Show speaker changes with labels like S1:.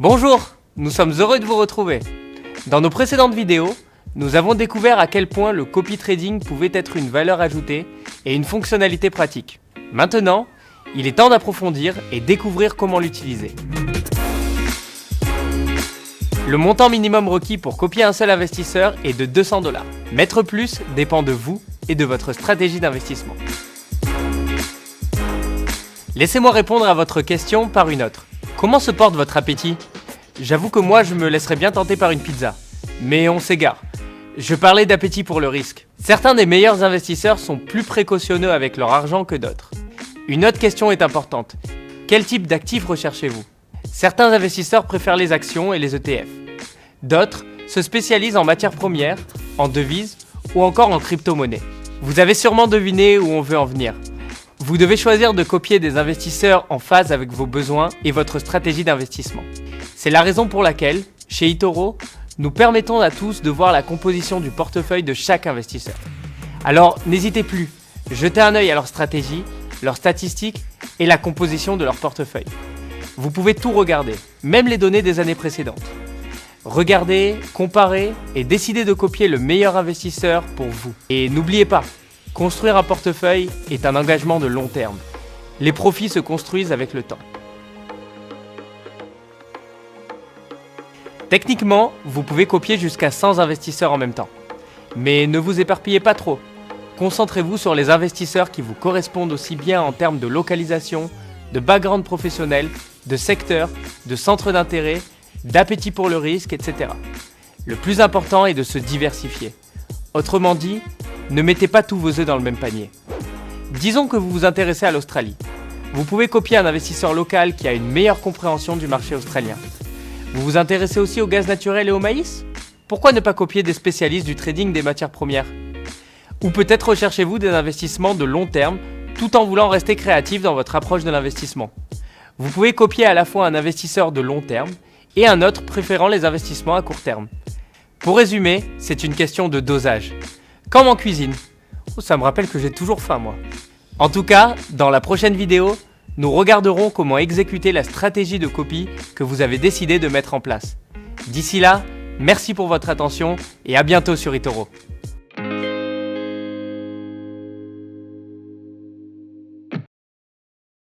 S1: Bonjour, nous sommes heureux de vous retrouver. Dans nos précédentes vidéos, nous avons découvert à quel point le copy trading pouvait être une valeur ajoutée et une fonctionnalité pratique. Maintenant, il est temps d'approfondir et découvrir comment l'utiliser. Le montant minimum requis pour copier un seul investisseur est de 200 $. Mettre plus dépend de vous et de votre stratégie d'investissement. Laissez-moi répondre à votre question par une autre. Comment se porte votre appétit? J'avoue que moi je me laisserais bien tenter par une pizza. Mais on s'égare. Je parlais d'appétit pour le risque. Certains des meilleurs investisseurs sont plus précautionneux avec leur argent que d'autres. Une autre question est importante. Quel type d'actifs recherchez-vous? Certains investisseurs préfèrent les actions et les ETF. D'autres se spécialisent en matières premières, en devises ou encore en crypto-monnaies. Vous avez sûrement deviné où on veut en venir. Vous devez choisir de copier des investisseurs en phase avec vos besoins et votre stratégie d'investissement. C'est la raison pour laquelle, chez eToro, nous permettons à tous de voir la composition du portefeuille de chaque investisseur. Alors n'hésitez plus, jetez un œil à leur stratégie, leurs statistiques et la composition de leur portefeuille. Vous pouvez tout regarder, même les données des années précédentes. Regardez, comparez et décidez de copier le meilleur investisseur pour vous. Et n'oubliez pas, construire un portefeuille est un engagement de long terme. Les profits se construisent avec le temps. Techniquement, vous pouvez copier jusqu'à 100 investisseurs en même temps. Mais ne vous éparpillez pas trop. Concentrez-vous sur les investisseurs qui vous correspondent aussi bien en termes de localisation, de background professionnel, de secteur, de centre d'intérêt, d'appétit pour le risque, etc. Le plus important est de se diversifier. Autrement dit, ne mettez pas tous vos œufs dans le même panier. Disons que vous vous intéressez à l'Australie. Vous pouvez copier un investisseur local qui a une meilleure compréhension du marché australien. Vous vous intéressez aussi au gaz naturel et au maïs? Pourquoi ne pas copier des spécialistes du trading des matières premières? Ou peut-être recherchez-vous des investissements de long terme tout en voulant rester créatif dans votre approche de l'investissement. Vous pouvez copier à la fois un investisseur de long terme et un autre préférant les investissements à court terme. Pour résumer, c'est une question de dosage. Comme en cuisine. Oh, ça me rappelle que j'ai toujours faim, moi. En tout cas, dans la prochaine vidéo, nous regarderons comment exécuter la stratégie de copie que vous avez décidé de mettre en place. D'ici là, merci pour votre attention et à bientôt sur eToro.